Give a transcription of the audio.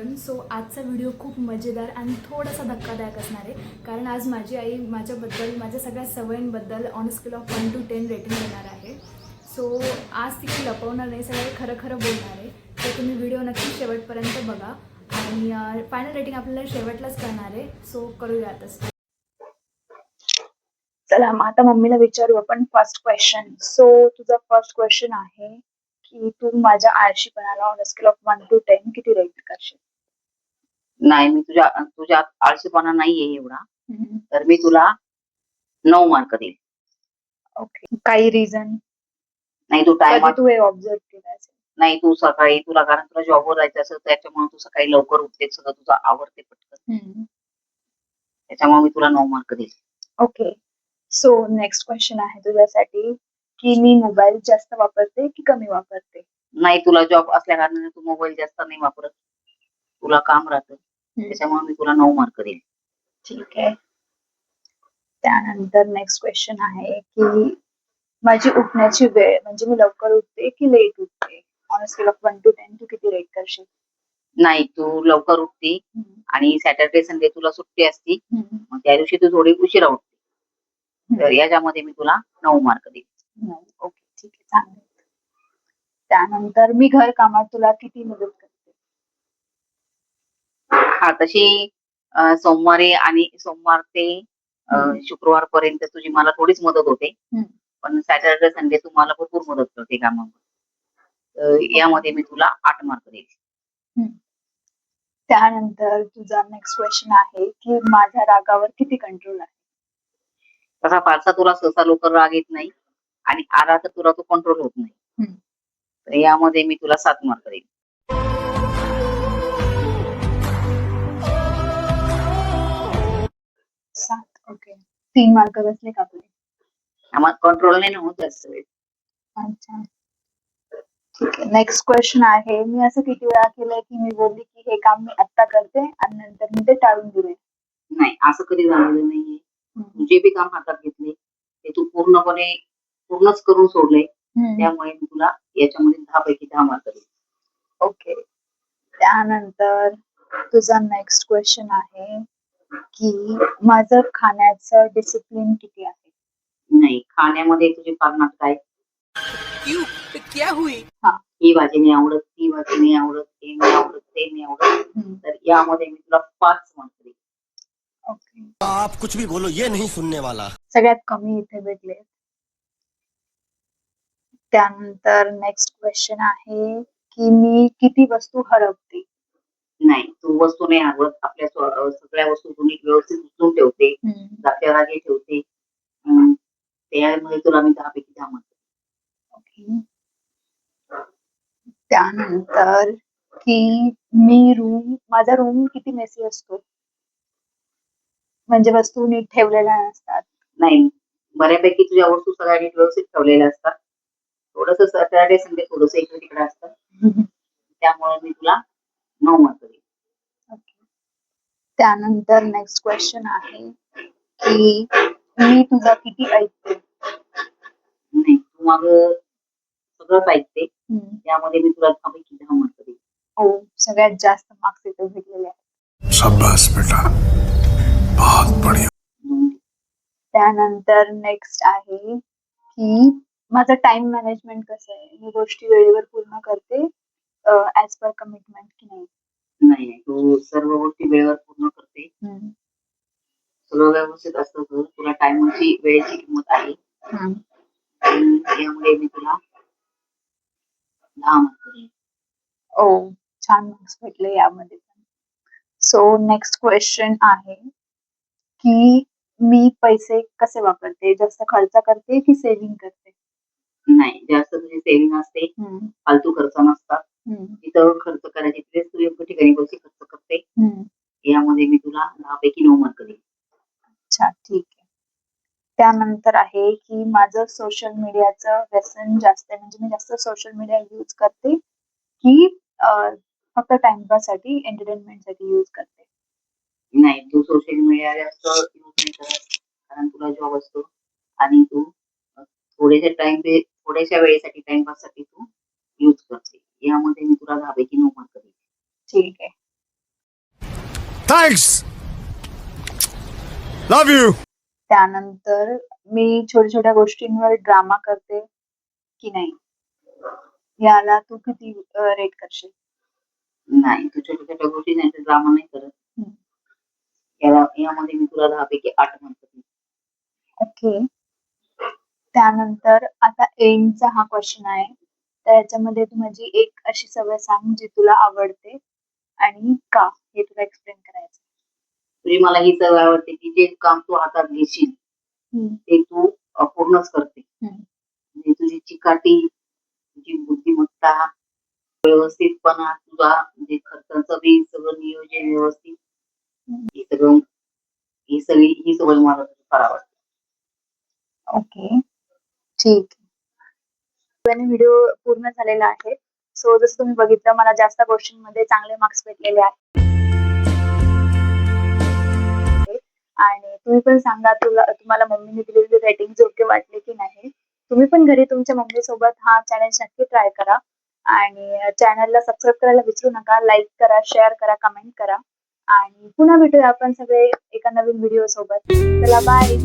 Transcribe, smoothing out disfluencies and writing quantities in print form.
Everyone. So आजचा video खूप मजेदार आणि थोडासा धक्कादायक असणार आहे, कारण आज माझी आई माझ्याबद्दल, माझ्या सगळ्या सवयींबद्दल on scale of 1 to 10 rating देणार आहे. सो आज ती काही लपवणार नाही, सगळं खरं खरं बोलणार आहे. तर तुम्ही व्हिडिओ नक्की शेवटपर्यंत बघा आणि फायनल रेटिंग आपल्याला शेवटलाच करणार आहे. सो करूया आता start. चला मग आता मम्मीला विचारू आपण फर्स्ट क्वेश्चन. सो तुझा फर्स्ट क्वेश्चन आहे की तू माझ्या आळशीपणाला ऑन स्केल ऑफ 1 to 10 किती रेट करशील? नाही, मी तुझ्यात आळशीपणा नाहीये एवढा, हम्म. तर मी तुला 9 मार्क देईल. ओके, काही रिझन? नाही तू कधी टायमात तू हे ऑब्झर्व केलं असेल? नाही तू सकाळी कारण तुला जॉबवर जायचं असेल त्याच्यामुळे तू सकाळी लवकर उठते, सगळं तुझं आवरते पटकन. त्याच्यामुळे मी तुला 9 मार्क देईल. ओके, सो नेक्स्ट क्वेश्चन आहे तुझ्यासाठी की मी मोबाईल जास्त वापरते की कमी वापरते? नाही, तुला जॉब असल्या कारणाने तू मोबाईल जास्त नाही वापरत, तुला काम राहतं, त्याच्यामुळे मी तुला 9 मार्क देईल. ठीक आहे. त्यानंतर नेक्स्ट क्वेश्चन आहे की माझी उठण्याची वेळ, म्हणजे मी लवकर उठते की लेट उठते? ऑन स्केल ऑफ 1 to 10 तू किती रेट करशील? नाही, तू लवकर उठते आणि सॅटर्डे संडे तुला सुट्टी असती, मग त्या दिवशी तू थोडी उशिरा उठते, तर याच्यामध्ये मी तुला 9 मार्क देईल. ओके, ठीक आहे, चांगलं. त्यानंतर मी घर कामात तुला किती मदत करते? हा, तशी सोमवार ते शुक्रवार पर्यंत तुझी मला थोडीच मदत होते, पण सॅटर्डे संडे तू मला भरपूर मदत करते कामामध्ये, तर यामध्ये मी तुला 8 मार्क देईल. त्यानंतर तुझा नेक्स्ट क्वेश्चन आहे की माझ्या रागावर किती कंट्रोल आहे? तसा फारसा तुला सहसा लवकर राग येत नाही आणि आला तर तुला तो कंट्रोल होत नाही, तर यामध्ये मी तुला 7 मार्क देईल. 7. ओके, 3 मार्क बसले का आपले? आम्हाला कंट्रोल नाही होत जास्त वेळ. अच्छा, ठीक आहे. नेक्स्ट क्वेश्चन आहे, मी असं किती वेळा केलंय की मी बोलली की हे काम मी आत्ता करते आणि नंतर मी ते टाळून दिले? नाही, असं कधी झालेलं नाहीये. तू जे बी काम हातात घेतले ते तू पूर्णच करून सोडले, त्यामुळे मी तुला याच्यामध्ये 10 पैकी 10 मार्क देईल. ओके. त्यानंतर तुझा नेक्स्ट क्वेश्चन आहे की माझं खाण्याचं डिसिप्लिन किती आहे? नाही, खाण्यामध्ये तुझी फार नाटक आहे. हा. ही भाजी नाही आवडत, ती भाजी नाही आवडत, हे नाही आवडत, ते नाही आवडत, तर यामध्ये मी तुला 5 मार्क देईल. ओके, आप कुछ भी बोलो ये नहीं सुनने वाला. सगळ्यात कमी इथे भेटले. त्यानंतर नेक्स्ट क्वेश्चन आहे की मी किती वस्तू हरवते? नाही, तू वस्तू नाही हरवत. आपल्या सगळ्या वस्तू तू नीट व्यवस्थित उचलून ठेवते, जागच्या जागी ठेवते, त्यामध्ये तुला मी 10 पैकी 10 मार्क देईल. ओके. त्यानंतर की माझा रूम किती मेसी असतो? म्हणजे वस्तू नीट ठेवलेल्या नसतात. नाही, बऱ्यापैकी तुझ्या वस्तू सगळ्या नीट व्यवस्थित ठेवलेल्या असतात. थोडस सॅटर्डे संडे थोडस इकडे तिकडे असतं, त्यामुळे मी तुला 9 मार्क देईल. त्यानंतर नेक्स्ट क्वेश्चन आहे की मी तुझा किती ऐकते? नाही, तू माझं सगळंच ऐकते, त्यामध्ये मी तुला 10 पैकी 10 मार्क देईल. हो, सगळ्यात जास्त मार्क्स इथे भेटलेले आहेत. शाबाश बेटा, बहुत बढ़िया. त्यानंतर नेक्स्ट आहे की माझं टाइम मॅनेजमेंट कसं आहे? मी गोष्टी वेळेवर पूर्ण करते ऍज पर कमिटमेंट की नाही? नाही, तू सर्व गोष्टी वेळेवर पूर्ण करते, सगळं व्यवस्थित असतं, तर तुला टायमाची वेळेची किंमत आहे, यामुळे मी तुला 10 मार्क देईल. ओ, छान मार्क्स भेटले यामध्ये पण. सो नेक्स्ट क्वेश्चन आहे की मी पैसे कसे वापरते? जास्त खर्च करते की सेव्हिंग करते? नाही, जास्त तुझी सेव्हिंग असते, फालतू खर्च नसतात. जिथं खर्च करायचे तिथेच तू योग्य ठिकाणी पैसे खर्च करते, यामध्ये मी तुला 10 पैकी 9 मार्क देईल. अच्छा, ठीक आहे. त्यानंतर आहे की माझं सोशल मीडियाचं व्यसन जास्त आहे, म्हणजे मी जास्त सोशल मीडिया यूज करते की फक्त टाइमपास साठी, एंटरटेनमेंट साठी यूज करते? नाही, तू सोशल मीडिया जास्त यूज नाही करत, कारण तुला जॉब असतो आणि तू थोड्याशा वेळेसाठी टाइमपास साठी तू यूज करते, यामध्ये मी तुला 10 पैकी 9 मार्क देईल. ठीक आहे. Thanks, love you. त्यानंतर मी छोट्या छोट्या गोष्टींवर ड्रामा करते की नाही, याला तू किती रेट करशील? नाही, तू छोट्या छोट्या गोष्टी नाही ड्रामा नाही करत. हम्म. यामध्ये मी तुला 10 पैकी 8 मार्क देईल. ओके. त्यानंतर आता एंडचा हा क्वेश्चन आहे. तर याच्यामध्ये तू माझी एक अशी सवय सांग जी तुला आवडते आणि का, हे तुला एक्सप्लेन करायचं. तुझी मला ही सवय आवडते की जे काम तू हातात घेशील ते तू पूर्णच करते. म्हणजे तुझी चिकाटी, तुझी बुद्धिमत्ता, व्यवस्थितपणा, तुझा म्हणजे खर्चाचं बी सगळं नियोजन व्यवस्थित, ही सवय मला फार आवडते. ओके, ठीक. व्हिडिओ पूर्ण झालेला आहे. सो जसं तुम्ही बघितलं, मला जास्त गोष्टींमध्ये चांगले मार्क्स भेटलेले आहेत. आणि तुम्ही पण सांगा तुम्हाला मम्मीने दिलेली रेटिंग योग्य वाटले की नाही. तुम्ही पण घरी तुमच्या मम्मी सोबत हा चॅलेंज नक्की ट्राय करा आणि चॅनलला सबस्क्राईब करायला विसरू नका. लाईक करा, शेअर करा, कमेंट करा आणि पुन्हा भेटूया आपण सगळे एका नवीन व्हिडिओ सोबत. चला बाय.